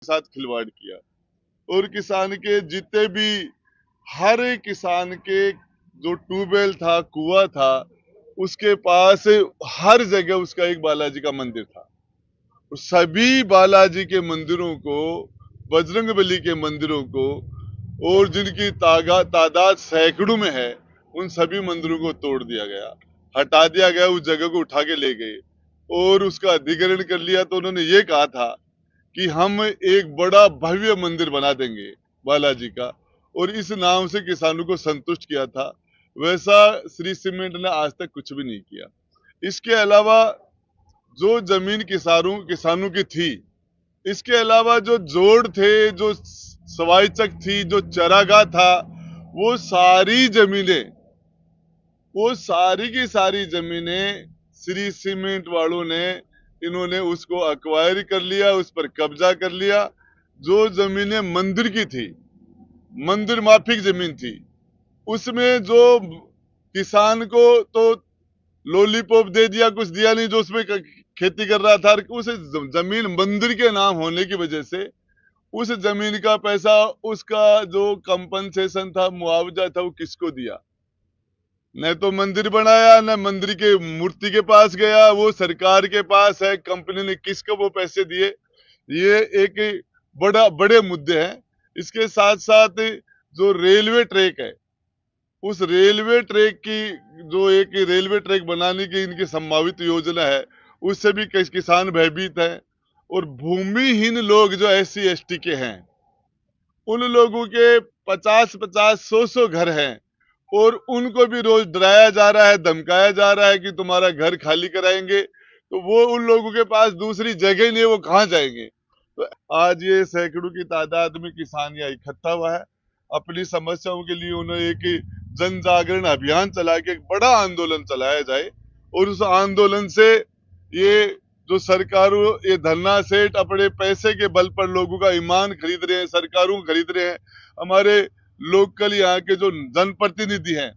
साथ खिलवाड़ किया और किसान के जितने भी हर किसान के जो ट्यूबवेल था, कुआं था, उसके पास हर जगह उसका एक बालाजी का मंदिर था। और सभी बालाजी के मंदिरों को, बजरंगबली के मंदिरों को और जिनकी तादाद सैकड़ों में है, उन सभी मंदिरों को तोड़ दिया गया, हटा दिया गया, उस जगह को उठा के ले गए और उसका अधिग्रहण कर लिया। तो उन्होंने ये कहा था कि हम एक बड़ा भव्य मंदिर बना देंगे बालाजी का, और इस नाम से किसानों को संतुष्ट किया था। वैसा श्री सीमेंट ने आज तक कुछ भी नहीं किया। इसके अलावा जो जमीन किसानों की थी, इसके अलावा जो जोड़ थे, जो सवाई चक थी, जो चरागाह था, वो सारी जमीनें, वो सारी की सारी जमीनें श्री सीमेंट वालों ने, इन्होंने उसको अक्वायर कर लिया, उस पर कब्जा कर लिया। जो जमीनें मंदिर की थी, मंदिर माफिक जमीन थी, उसमें जो किसान को तो लॉलीपॉप दे दिया, कुछ दिया नहीं, जो उसमें खेती कर रहा था। उस जमीन मंदिर के नाम होने की वजह से उस जमीन का पैसा, उसका जो कंपनसेशन था, मुआवजा था, वो किसको दिया? न तो मंदिर बनाया, न मंदिर के मूर्ति के पास गया, वो सरकार के पास है। कंपनी ने किसको वो पैसे दिए? ये एक बड़े मुद्दे हैं। इसके साथ साथ जो रेलवे ट्रैक है, उस रेलवे ट्रैक की, जो एक रेलवे ट्रैक बनाने की इनकी संभावित योजना है, उससे भी किसान भयभीत हैं। और भूमिहीन लोग जो SC ST के हैं, उन लोगों के 50-50, 100-100 घर हैं और उनको भी रोज डराया जा रहा है, धमकाया जा रहा है कि तुम्हारा घर खाली कराएंगे। तो वो, उन लोगों के पास दूसरी जगह नहीं है, वो कहाँ जाएंगे? तो आज ये सैकड़ों की तादाद में किसान यहाँ इकट्ठा हुआ है। अपनी समस्याओं के लिए उन्होंने एक जन जागरण अभियान चला के एक बड़ा आंदोलन चलाया जाए, और उस आंदोलन से ये जो सरकारों, ये धन्ना सेठ अपने पैसे के बल पर लोगों का ईमान खरीद रहे हैं, सरकारों को खरीद रहे हैं। हमारे लोकल यहाँ के जो जनप्रतिनिधि हैं,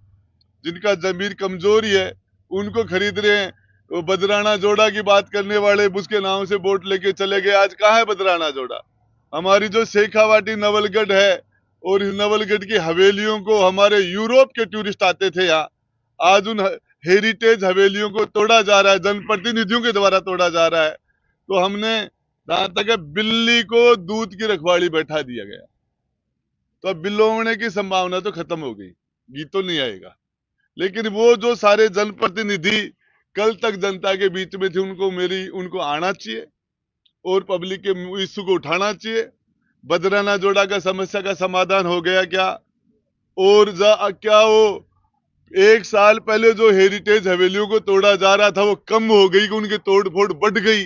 जिनका जमीर कमजोरी है, उनको खरीद रहे हैं। वो बदराना जोड़ा की बात करने वाले उसके नाम से वोट लेके चले गए। आज कहाँ है बदराना जोड़ा? हमारी जो शेखावाटी नवलगढ़ है, और इस नवलगढ़ की हवेलियों को हमारे यूरोप के टूरिस्ट आते थे यहाँ, आज उन हेरिटेज हवेलियों को तोड़ा जा रहा है, जनप्रतिनिधियों के द्वारा तोड़ा जा रहा है। तो हमने, जहां तक है, बिल्ली को दूध की रखवाली बैठा दिया गया। तो अब बिल्लो होने की संभावना तो खत्म हो गई, गीत तो नहीं आएगा। लेकिन वो जो सारे जनप्रतिनिधि कल तक जनता के बीच में थे, उनको आना चाहिए और पब्लिक के इश्यू को उठाना चाहिए। बदराना जोड़ा का समस्या का समाधान हो गया क्या? और क्या वो 1 साल पहले जो हेरिटेज हवेलियों को तोड़ा जा रहा था, वो कम हो गई कि उनकी तोड़फोड़ बढ़ गई?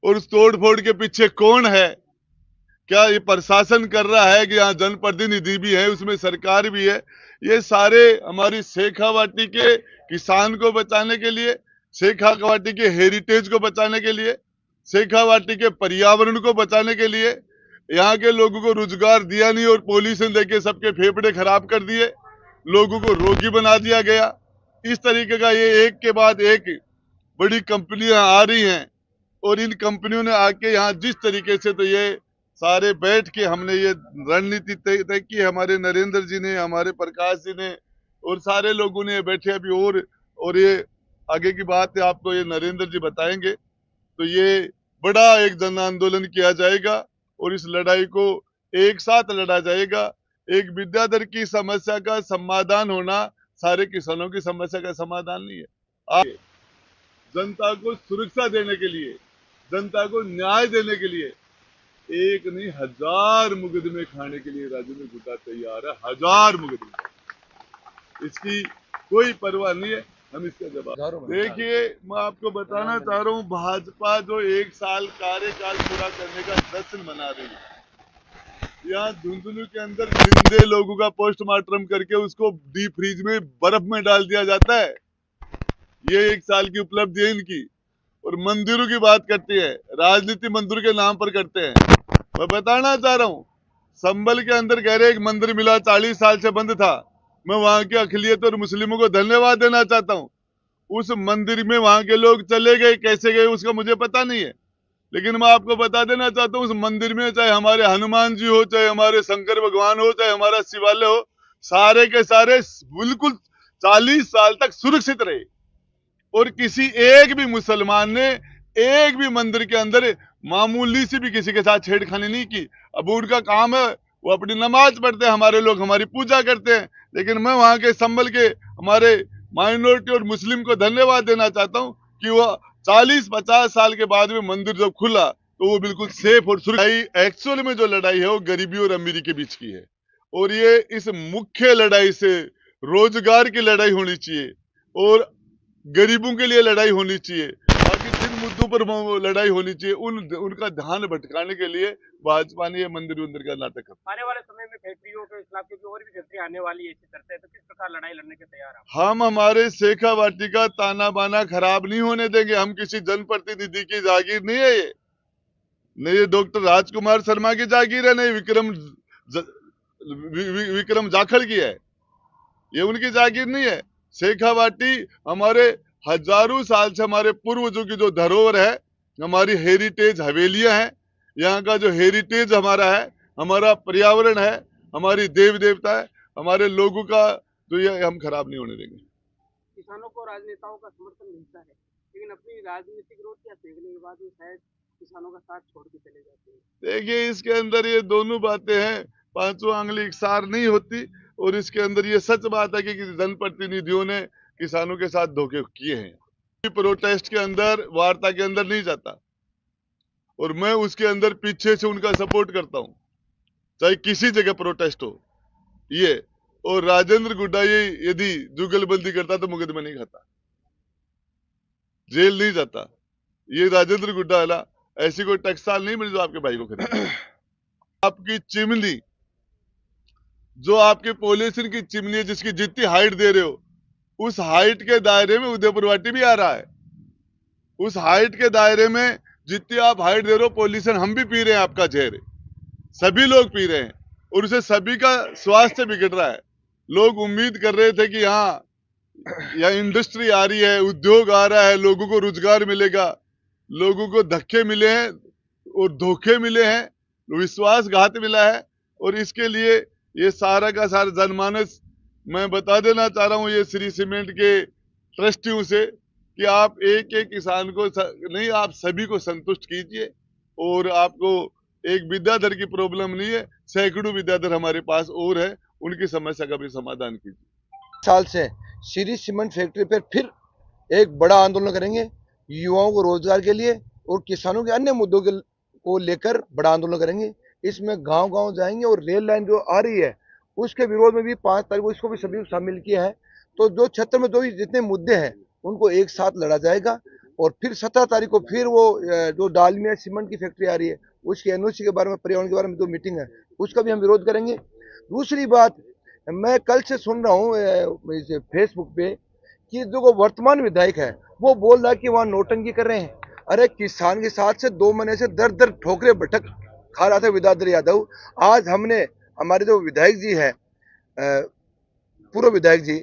और उस तोड़फोड़ के पीछे कौन है? क्या ये प्रशासन कर रहा है कि यहाँ जनप्रतिनिधि भी है, उसमें सरकार भी है? ये सारे हमारी शेखावाटी के किसान को बचाने के लिए, शेखावाटी के हेरिटेज को बचाने के लिए, शेखावाटी के पर्यावरण को बचाने के लिए, यहाँ के लोगों को रोजगार दिया नहीं और पॉल्यूशन देके सबके फेफड़े खराब कर दिए, लोगों को रोगी बना दिया गया। इस तरीके का ये एक के बाद एक बड़ी कंपनियां आ रही हैं, और इन कंपनियों ने आके यहाँ जिस तरीके से, तो ये सारे बैठ के हमने ये रणनीति तय की, हमारे नरेंद्र जी ने, हमारे प्रकाश जी ने, और सारे लोगों ने बैठे अभी। और ये आगे की बात है, आपको ये नरेंद्र जी बताएंगे। तो ये बड़ा एक जन आंदोलन किया जाएगा और इस लड़ाई को एक साथ लड़ा जाएगा। एक विद्याधर की समस्या का समाधान होना सारे किसानों की समस्या का समाधान नहीं है। जनता को सुरक्षा देने के लिए, जनता को न्याय देने के लिए एक नहीं 1000 मुकदमे खाने के लिए राज्य में जुटा तैयार है। 1000 मुकदमे, इसकी कोई परवाह नहीं है। हम इसका जवाब देखिए। मैं आपको बताना चाह रहा हूँ, भाजपा जो 1 साल कार्यकाल पूरा करने का जश्न मना रही है, यहाँ धुंधलू के अंदर जिंदे लोगों का पोस्टमार्टम करके उसको डीप फ्रीज में बर्फ में डाल दिया जाता है। ये 1 साल की उपलब्धि है इनकी। और मंदिरों की बात करती है, राजनीति मंदिर के नाम पर करते हैं। मैं बताना चाह रहा हूँ, संभल के अंदर कह रहे एक मंदिर मिला, 40 साल से बंद था। मैं वहां के अखिलियत और मुस्लिमों को धन्यवाद देना चाहता हूँ। उस मंदिर में वहां के लोग चले गए, कैसे गए उसका मुझे पता नहीं है, लेकिन मैं आपको बता देना चाहता हूँ, उस मंदिर में चाहे हमारे हनुमान जी हो, चाहे हमारे शंकर भगवान हो, चाहे हमारा शिवालय हो, सारे के सारे बिल्कुल 40 साल तक सुरक्षित रहे। और किसी एक भी मुसलमान ने एक भी मंदिर के अंदर मामूली सी भी किसी के साथ छेड़खानी नहीं की। अब उनका काम है, वो अपनी नमाज पढ़ते हैं, हमारे लोग हमारी पूजा करते हैं। लेकिन मैं वहां के संभल के हमारे माइनॉरिटी और मुस्लिम को धन्यवाद देना चाहता हूँ कि वो 40-50 साल के बाद में मंदिर जब खुला तो वो बिल्कुल सेफ और सुरक्षित। एक्चुअल में जो लड़ाई है वो गरीबी और अमीरी के बीच की है, और ये इस मुख्य लड़ाई से रोजगार की लड़ाई होनी चाहिए और गरीबों के लिए लड़ाई होनी चाहिए। बाकी जिन मुद्दों पर लड़ाई होनी चाहिए उनका ध्यान भटकाने के लिए भाजपा ने ये मंदिर का नाटक कर। आने वाले समय में फैक्ट्रियों के खिलाफ, क्योंकि और भी फैक्ट्री आने वाली है, ऐसी चर्चा है, तो किस प्रकार लड़ाई लड़ने के तैयार हैं? हम हमारे शेखावाटी का ताना बाना खराब नहीं होने देंगे। हम किसी जनप्रतिनिधि की जागीर नहीं है, ये नहीं ये डॉक्टर राजकुमार शर्मा की जागीर है, नहीं विक्रम जाखड़ की है, ये उनकी जागीर नहीं है। शेखावाटी हमारे हजारों साल से हमारे पूर्वजों की जो धरोहर है, हमारी हेरिटेज हवेलियां हैं, यहाँ का जो हेरिटेज हमारा है, हमारा पर्यावरण है, हमारी देव देवता है, हमारे लोगों का, तो ये हम खराब नहीं होने देंगे। किसानों को राजनेताओं का समर्थन मिलता है, लेकिन अपनी राजनीतिक रोटियां सेकने के बाद वो शायद किसानों का साथ छोड़ के चले जाते हैं। देखिए, इसके अंदर ये दोनों बातें हैं, पांचों आंगली इकसार नहीं होती। और इसके अंदर ये सच बात है कि जनप्रतिनिधियों ने किसानों के साथ धोखे किए हैं। प्रोटेस्ट के अंदर, वार्ता के अंदर नहीं जाता, और मैं उसके अंदर पीछे से उनका सपोर्ट करता हूं, चाहे किसी जगह प्रोटेस्ट हो। ये और राजेंद्र गुड्डा ये यदि जुगलबंदी करता तो मुकदमा नहीं खाता, जेल नहीं जाता। ये राजेंद्र गुड्डा वाला ऐसी कोई टकसाल नहीं मिली जो आपके भाई को खरीद। आपकी चिमनी, जो आपके पॉल्यूशन की चिमनी है, जिसकी जितनी हाइट दे रहे हो, उस हाइट के दायरे में उदयपुर वाटी भी आ रहा है। उस हाइट के दायरे में जितनी आप हाइट दे रहे हो, पॉल्यूशन हम भी पी रहे हैं, आपका जहर सभी लोग पी रहे हैं, और उसे सभी का स्वास्थ्य बिगड़ रहा है। लोग उम्मीद कर रहे थे कि हाँ, यहाँ इंडस्ट्री आ रही है, उद्योग आ रहा है, लोगों को रोजगार मिलेगा। लोगों को धक्के मिले हैं और धोखे मिले हैं, विश्वासघात मिला है। और इसके लिए ये सारा का सारा जनमानस, मैं बता देना चाह रहा हूँ ये श्री सीमेंट के ट्रस्टियों से, कि आप एक एक किसान को नहीं, आप सभी को संतुष्ट कीजिए। और आपको एक विद्याधर की प्रॉब्लम नहीं है, सैकड़ों विद्याधर हमारे पास और है, उनकी समस्या का भी समाधान कीजिए। साल से श्री सीमेंट फैक्ट्री पर फिर एक बड़ा आंदोलन करेंगे, युवाओं को रोजगार के लिए और किसानों के अन्य मुद्दों को लेकर बड़ा आंदोलन करेंगे। इसमें गांव-गांव जाएंगे और रेल लाइन जो आ रही है उसके विरोध में भी 5 तारीख को इसको भी सभी शामिल किया है। तो जो क्षेत्र में जो जितने मुद्दे हैं उनको एक साथ लड़ा जाएगा। और फिर 17 तारीख को फिर वो जो डालमिया सीमेंट की फैक्ट्री आ रही है उसकी एनओसी के बारे में, पर्यावरण के बारे में जो मीटिंग है उसका भी हम विरोध करेंगे। दूसरी बात, मैं कल से सुन रहा हूँ फेसबुक पे कि जो वर्तमान विधायक है वो बोल रहा है कि वहाँ नौटंकी कर रहे हैं। अरे किसान के साथ से 2 महीने से दर दर ठोकरे भटक खा रहा था विद्याधर यादव। आज हमने हमारे जो विधायक जी है, पूर्व विधायक जी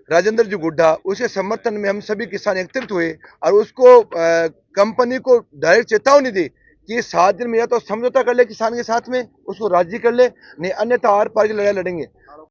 राजेंद्र जी गुड्डा, उसके समर्थन में हम सभी किसान एकत्रित हुए और उसको कंपनी को डायरेक्ट चेतावनी दी कि 7 दिन में या तो समझौता कर ले किसान के साथ में, उसको राजी कर ले, नहीं अन्यथा आर पार की लड़ाई लड़ेंगे।